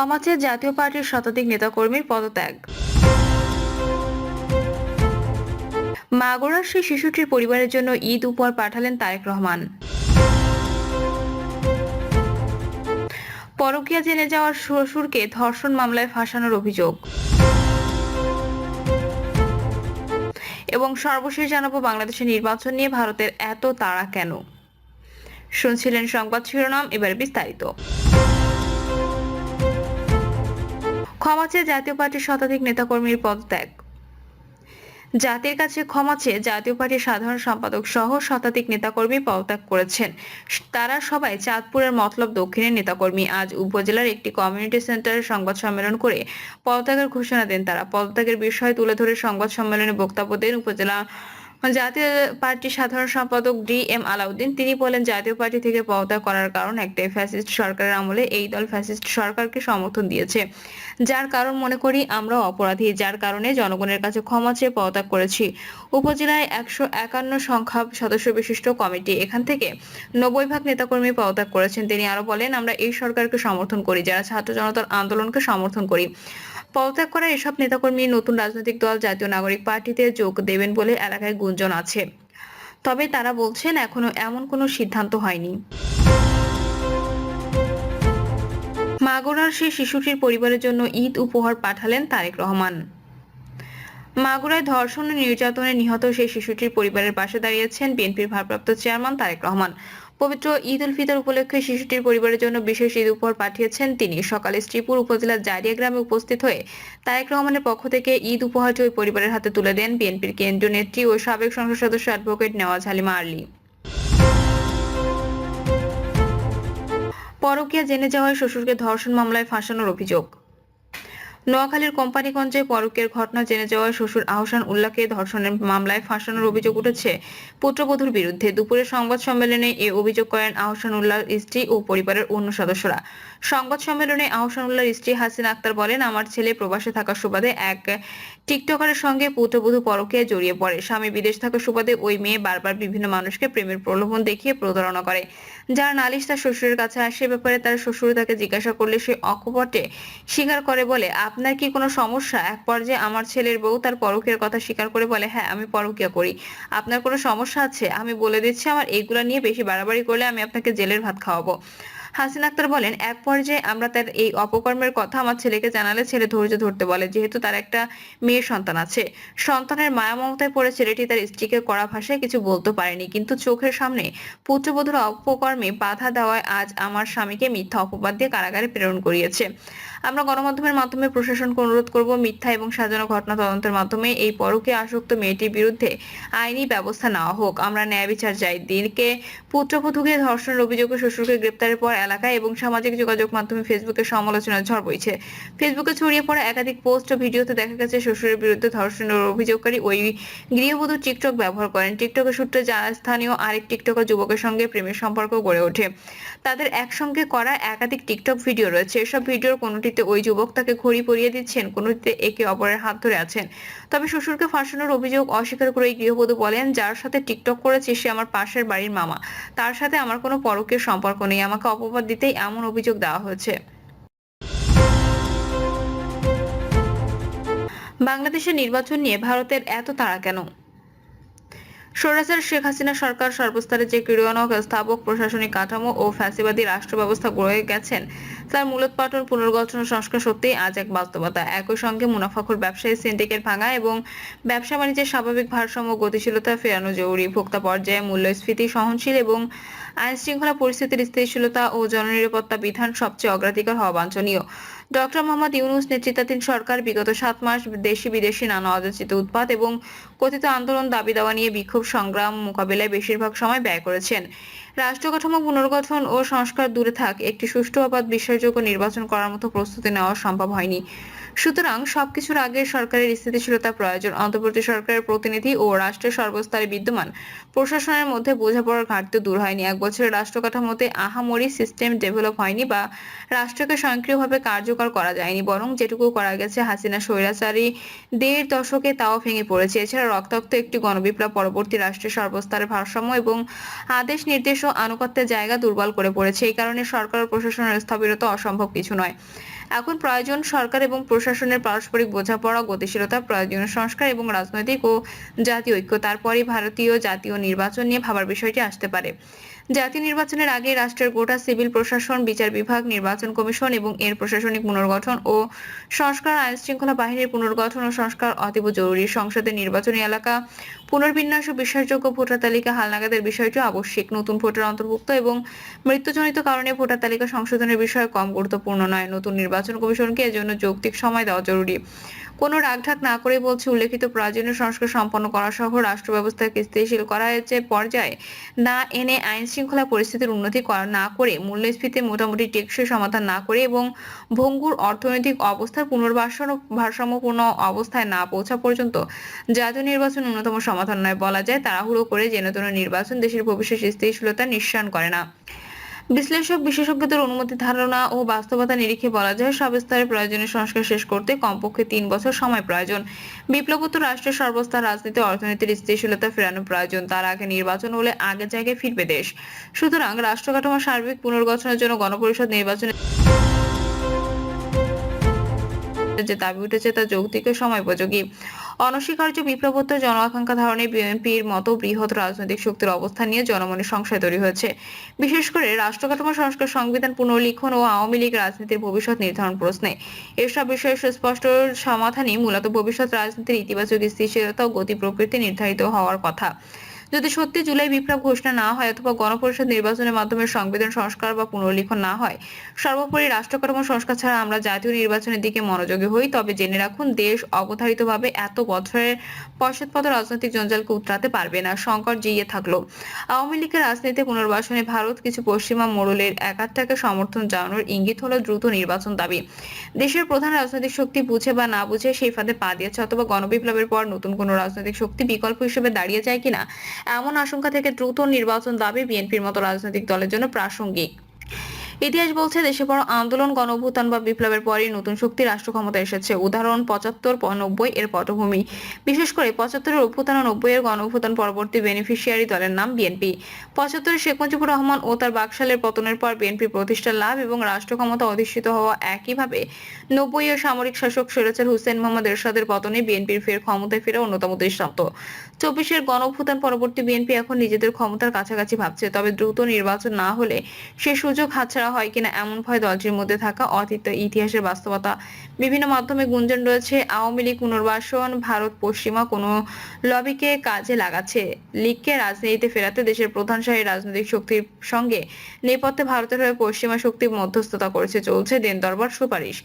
ক্ষমা চেয়ে জাতীয় পার্টির শতাধিক নেতাকর্মীর পদত্যাগ। মাগুরার সেই শিশুটির পরিবারের জন্য ঈদ উপহার পাঠালেন তারেক রহমান। পরকীয়া জেনে যাওয়ার শ্বশুরকে ধর্ষণ মামলায় ফাঁসানোর অভিযোগ। এবং সর্বশেষ জানাবো বাংলাদেশের নির্বাচন নিয়ে ভারতের এত তাড়া কেন। শুনছিলেন সংবাদ শিরোনাম, এবার বিস্তারিত। ক্ষমা চেয়ে জাতীয় পার্টির শতাধিক নেতাকর্মীর পদত্যাগ। জাতির কাছে ক্ষমা চেয়ে জাতীয় পার্টির সাধারণ সম্পাদক সহ শতাধিক নেতাকর্মী পদত্যাগ করেছেন। তারা সবাই চাঁদপুরের মতলব দক্ষিণের নেতাকর্মী। আজ উপজেলার একটি কমিউনিটি সেন্টারে সংবাদ সম্মেলন করে পদত্যাগের ঘোষণা দেন তারা। পদত্যাগের বিষয় তুলে ধরে সংবাদ সম্মেলনে বক্তব্য দেন উপজেলা জাতীয় পার্টির সাধারণ সম্পাদক DM আলাউদ্দিন। তিনি বলেন, জাতীয় পার্টি থেকে পদত্যাগ করার কারণ একটাই, ফ্যাসিস্ট সরকারের আমলে এই দল ফ্যাসিস্ট সরকারকে সমর্থন দিয়েছে, যার কারণ মনে করি আমরা অপরাধী, যার কারণে জনগণের কাছে ক্ষমা চেয়ে পদত্যাগ করেছি। উপজেলায় 151 সংখ্যা সদস্য বিশিষ্ট কমিটি, এখান থেকে 90% নেতাকর্মী পদত্যাগ করেছেন। তিনি আরো বলেন, আমরা এই সরকারকে সমর্থন করি, যারা ছাত্র জনতার আন্দোলনকে সমর্থন করি। পদত্যাগ করা এসব নেতাকর্মী নতুন রাজনৈতিক দল জাতীয় নাগরিক পার্টিতে যোগ দেবেন বলে এলাকায় গুঞ্জন আছে, তবে তারা বলছেন এখনো এমন কোনো সিদ্ধান্ত হয়নি। মাগুরার সেই শিশুটির পরিবারের জন্য ঈদ উপহার পাঠালেন তারেক রহমান। মাগুরায় ধর্ষণ ও নির্যাতনে নিহত সেই শিশুটির পরিবারের পাশে দাঁড়িয়েছেন বিএনপির ভারপ্রাপ্ত চেয়ারম্যান তারেক রহমান। পবিত্র ঈদ উল ফিতর উপলক্ষে শিশুটির পরিবারের জন্য বিশেষ ঈদ উপহার পাঠিয়েছেন তিনি। সকালে শ্রীপুর উপজেলার জারিয়া গ্রামে উপস্থিত হয়ে তারেক রহমানের পক্ষ থেকে ঈদ উপহারটি ওই পরিবারের হাতে তুলে দেন বিএনপির কেন্দ্রীয় নেত্রী ও সাবেক সংসদ সদস্য অ্যাডভোকেট নেওয়াজ হালিমা আরলি। পরকীয়া জেনে যাওয়ায় শ্বশুরকে ধর্ষণ মামলায় ফাঁসানোর অভিযোগ। নোয়াখালীর কোম্পানিগঞ্জে পরকীয়ার ঘটনা জেনে যাওয়ায় শ্বশুর আহসান উল্লাহকে ধর্ষণের মামলায় ফাঁসানোর অভিযোগ উঠেছে পুত্রবধূর বিরুদ্ধে। দুপুরে সংবাদ সম্মেলনে এ অভিযোগ করেন আহসান উল্লাহর স্ত্রী ও পরিবারের অন্য সদস্যরা। সংবাদ সম্মেলনে আহসান উল্লাহর স্ত্রী হাসিনা আক্তার বলেন, আমার ছেলে প্রবাসে থাকার সুবাদে এক টিকটকারের সঙ্গে পুত্রবধূ পরকীয়ায় জড়িয়ে পড়ে। স্বামী বিদেশ থাকার সুবাদে ওই মেয়ে বারবার বিভিন্ন মানুষকে প্রেমের প্রলোভন দেখিয়ে প্রতারণা করে, যার নালিশ তার শ্বশুরের কাছে আসে। ব্যাপারে তার শ্বশুর তাকে জিজ্ঞাসা করলে সে অকপটে স্বীকার করে বলে, আপনার কি কোনো সমস্যা? এক পর্যায়ে আমার ছেলের বউ তার পরকীয়ার কথা স্বীকার করে বলে, হ্যাঁ আমি পরকীয়া করি। আপনার কোনো সমস্যা আছে? আমি বলে দিচ্ছি, আমার এইগুলা নিয়ে বেশি বাড়াবাড়ি করলে আমি আপনাকে জেলের ভাত খাওয়াবো। হাসিনা আক্তার বলেন, এক পর্যায়ে আমরা তার এই অপকর্মের কথা আমার ছেলেকে জানালে ছেলে ধৈর্য ধরতে বলে, যেহেতু তার একটা মেয়ে সন্তান আছে। সন্তানের মায়া মমতায় পড়ে ছেলেটি তার স্ত্রীকে কড়া ভাষায় কিছু বলতে পারেনি, কিন্তু চোখের সামনে পুত্রবধূর অপকর্মে বাধা দেওয়ায় আজ আমার স্বামীকে মিথ্যা অপবাদ দিয়ে কারাগারে প্রেরণ করিয়েছে। আমরা গণমাধ্যমের মাধ্যমে প্রশাসনকে অনুরোধ করব, মিথ্যা এবং সাজানো ঘটনা তদন্তের মাধ্যমে এই পরকীয়া আসক্ত মেয়েটির বিরুদ্ধে আইনি ব্যবস্থা নেওয়া হোক। আমরা ন্যায় বিচার চাই। দিনকে পুত্রবধূকে ধর্ষণের অভিযোগে শ্বশুরকে গ্রেপ্তারের পর এলাকায় এবং সামাজিক যোগাযোগ মাধ্যমে ফেসবুকে সমালোচনার ঝড় বইছে। ফেসবুকে ছড়িয়ে পড়া একাধিক পোস্ট ও ভিডিওতে দেখা গেছে শ্বশুরের বিরুদ্ধে ধর্ষণের অভিযোগকারী ওই গৃহবধূ টিকটক ব্যবহার করেন। টিকটকের সূত্রে জানা, স্থানীয় আরেক টিকটকার যুবকের সঙ্গে প্রেমের সম্পর্ক গড়ে ওঠে। তাদের একসঙ্গে করা একাধিক টিকটক ভিডিও রয়েছে। এসব ভিডিওর কোনোটিতে ওই যুবক তাকে ঘড়ি পরিয়ে দিচ্ছেন, কোনোটিতে একে অপরের হাত ধরে আছেন। তবে শ্বশুরকে ফাঁসানোর অভিযোগ অস্বীকার করে এই গৃহবধূ বলেন, যার সাথে টিকটক করেছি সে আমার পাশের বাড়ির মামা, তার সাথে আমার কোনো পরকীয়ার সম্পর্ক নেই। আমাকে অপবাদ দিতেই এমন অভিযোগ দেওয়া হয়েছে। বাংলাদেশের নির্বাচন নিয়ে ভারতের এত তাড়া কেন? স্বৈরাচার শেখ হাসিনা সরকার সর্বস্তরে যে ক্রীড়নক স্থাপক প্রশাসনিক কাঠামো ও ফ্যাসিবাদী রাষ্ট্র ব্যবস্থা গড়ে গেছেন, তার মূলোৎপাটন, পুনর্গঠন ও সংস্কার সত্যিই আজ এক বাস্তবতা। একই সঙ্গে মুনাফাখোর ব্যবসায়ী সিন্ডিকেট ভাঙা এবং ব্যবসা বাণিজ্যের স্বাভাবিক ভারসাম্য গতিশীলতা ফেরানো জরুরি। ভোক্তা পর্যায়ে মূল্যস্ফীতি সহনশীল এবং আইন শৃঙ্খলা পরিস্থিতির স্থিতিশীলতা ও জননিরাপত্তা বিধান সবচেয়ে অগ্রাধিকার হওয়া বাঞ্ছনীয়। ডক্টর মোহাম্মদ ইউনূস নেতৃত্বাধীন সরকার বিগত 7 মাস দেশি বিদেশি নানা অযাচিত উৎপাত এবং কথিত আন্দোলন, দাবি দাওয়া নিয়ে বিক্ষোভ সংগ্রাম মোকাবিলায় বেশিরভাগ সময় ব্যয় করেছেন। রাষ্ট্র কাঠামো পুনর্গঠন ও সংস্কার দূরে থাক, একটি সুষ্ঠু অবাধ বিশ্বাসযোগ্য নির্বাচন করার মতো প্রস্তুতি নেওয়া সম্ভব হয়নি। সুতরাং সবকিছুর আগে সরকারের স্থিতিশীলতা প্রয়োজন। অন্তর্বর্তী সরকারের প্রতিনিধি ও রাষ্ট্রের সর্বস্তরে বিদ্যমান প্রশাসনের মধ্যে বোঝাপড়ার ঘাটতি দূর হয়নি। এক বছরের রাষ্ট্র কাঠামোতে আহামরি সিস্টেম ডেভেলপ হয়নি বা রাষ্ট্রকে স্বয়ংক্রিয়ভাবে কার্যকর করা যায়নি, বরং যেটুকু করা গেছে হাসিনা স্বৈরাচারী 1.5 দশকে তাও ভেঙে পড়েছে। এছাড়া রক্তাক্ত একটি গণবিপ্লব পরবর্তী রাষ্ট্রের সর্বস্তরের ভারসাম্য এবং আদেশ নির্দেশ ও আনুগত্যের জায়গা দুর্বল করে পড়েছে। এই কারণে সরকার ও প্রশাসনের স্থবিরতা অসম্ভব কিছু নয়। এখন প্রয়োজন সরকার এবং প্রশাসনের পারস্পরিক বোঝাপড়া, গতিশীলতা, প্রয়োজনীয় সংস্কার এবং রাজনৈতিক ও জাতীয় ঐক্য। তারপরই ভারতীয় জাতীয় নির্বাচন নিয়ে ভাবার বিষয়টি আসতে পারে। জাতীয় নির্বাচনের আগে রাষ্ট্রের গোটা সিভিল প্রশাসন, বিচার বিভাগ, নির্বাচন কমিশন এবং এর প্রশাসনিক পুনর্গঠন ও সংস্কার, আইন শৃঙ্খলা বাহিনীর পুনর্গঠন ও সংস্কার অতীব জরুরি। সংসদের নির্বাচনী এলাকা পুনর্বিন্যাস ও বিশ্বাসযোগ্য ভোটার তালিকা হালনাগাদের বিষয়টি আবশ্যিক। নতুন ভোটার অন্তর্ভুক্ত এবং মৃত্যুজনিত কারণে ভোটার তালিকা সংশোধনের বিষয় কম গুরুত্বপূর্ণ নয়। নতুন নির্বাচন কমিশনকে এজন্য যৌক্তিক সময় দেওয়া জরুরি। কোনো রাগঢাক না করে বলছে, উল্লেখিত প্রয়োজনীয় সংস্কার সম্পন্ন করা সহ রাষ্ট্র ব্যবস্থাকে স্থিতিশীল করা হয়েছে পর্যায়ে না এনে আইন শৃঙ্খলা পরিস্থিতির উন্নতি করা না করে, মূল্যস্ফীতির মোটামুটি টেকসই সমাধান না করে এবং ভঙ্গুর অর্থনৈতিক অবস্থার পুনর্বাসন ও ভারসাম্যপূর্ণ অবস্থায় না পৌঁছা পর্যন্ত জাতীয় নির্বাচন অন্যতম সমাধান নয়। বলা যায়, তাড়াহুড়ো করে যেন-তেন নির্বাচন দেশের ভবিষ্যৎ স্থিতিশীলতা নিশ্চয়ন করে না। বিশ্লেষক বিশেষজ্ঞদের অনুমতি, ধারণা ও বাস্তবতা নিরিখে বলা যায়, সব স্তরে প্রয়োজনীয় সংস্কার শেষ করতে কমপক্ষে 3 বছর সময় প্রয়োজন। বিপ্লবোত্তর রাষ্ট্রের সর্বস্তর রাজনীতি, অর্থনীতির স্থিতিশীলতা ফেরানো প্রয়োজন। তার আগে নির্বাচন হলে আগের জায়গায় ফিরবে দেশ। সুতরাং রাষ্ট্র কাঠামোর সার্বিক পুনর্গঠনের জন্য গণপরিষদ নির্বাচনের যে দাবি উঠেছে তা যৌক্তিক ও সময়োপযোগী। অনস্বীকার্য বিপ্লবোত্তর জন আকাঙ্ক্ষা ধারণে বিএনপির মতো বৃহৎ রাজনৈতিক শক্তির অবস্থান নিয়ে জনমনে সংশয় তৈরি হয়েছে। বিশেষ করে রাষ্ট্র কাঠামো সংস্কার, সংবিধান পুনর্লিখন ও আওয়ামী লীগ রাজনীতির ভবিষ্যৎ নির্ধারণ প্রশ্নে। এসব বিষয়ে সুস্পষ্ট সমাধানই মূলত ভবিষ্যৎ রাজনীতির ইতিবাচক স্থিতিশীলতা ও গতি প্রকৃতি নির্ধারিত হওয়ার কথা। যদি সত্যি জুলাই বিপ্লব ঘোষণা না হয় অথবা গণপরিষদ নির্বাচনের মাধ্যমে সংবিধান সংস্কার বা পুনর্লিখন না হয়, সর্বোপরি রাষ্ট্র কাঠামো সংস্কার ছাড়া আমরা জাতীয় নির্বাচনের দিকে মনোযোগী হই, তবে জেনে রাখুন, দেশ অবধারিতভাবে এত বছরের পশ্চাৎপদ রাজনৈতিক জঞ্জালকে উতরাতে পারবে না। সংকট জিইয়ে থাকলো আওয়ামী লীগের রাজনীতি পুনর্বাসনে ভারত কিছু পশ্চিমা মোড়লের একাত্মকে সমর্থন জানানোর ইঙ্গিত হলো দ্রুত নির্বাচন দাবি। দেশের প্রধান রাজনৈতিক শক্তি বুঝে বা না বুঝে সেই ফাঁদে পা দিয়েছে, অথবা গণবিপ্লবের পর নতুন কোনো রাজনৈতিক শক্তি বিকল্প হিসেবে দাঁড়িয়ে যায় কিনা এমন আশঙ্কা থেকে দ্রুত নির্বাচন দাবি বিএনপির মতো রাজনৈতিক দলের জন্য প্রাসঙ্গিক। ইতিহাস বলছে, দেশে বড় আন্দোলন, গণঅভ্যুত্থান বা বিপ্লবের পরই নতুন শক্তি রাষ্ট্র ক্ষমতায় এসেছে। উদাহরণ 75-90 এর পটভূমি। বিশেষ করে 75-এর অভ্যুত্থান ও 90-এর গণঅভ্যুত্থান পরবর্তী বেনিফিশিয়ারি দলের নাম বিএনপি। 75-এ শেখ মুজিবুর রহমান ও তার বাকশালের পতনের পর বিএনপি প্রতিষ্ঠার লাভ এবং রাষ্ট্র ক্ষমতা অধিষ্ঠিত হওয়া, একইভাবে 90-এ সামরিক শাসক স্বৈরাচার হুসেইন মোহাম্মদ এরশাদের পতনে বিএনপির ফের ক্ষমতায় ফেরা অন্যতম দৃষ্টান্ত। 24-এর গণঅভ্যুত্থান পরবর্তী বিএনপি এখন নিজেদের ক্ষমতার কাছাকাছি ভাবছে, তবে দ্রুত নির্বাচন না হলে সে সুযোগ হাতছাড়া হয় কিনা এমন ভয় দলটির মধ্যে থাকা অতীত ইতিহাসের বাস্তবতা। বিভিন্ন মাধ্যমে গুঞ্জন রয়েছে, আওয়ামী লীগ পুনর্বাসন ভারত পশ্চিমা কোনো লবিকে কাজে লাগাচ্ছে। লীগকে রাজনীতিতে ফেরাতে দেশের প্রধানশাহী রাজনৈতিক শক্তির সঙ্গে নেপথ্যে ভারতের হয়ে পশ্চিমা শক্তি মধ্যস্থতা করেছে। চলছে দেন দরবার সুপারিশ।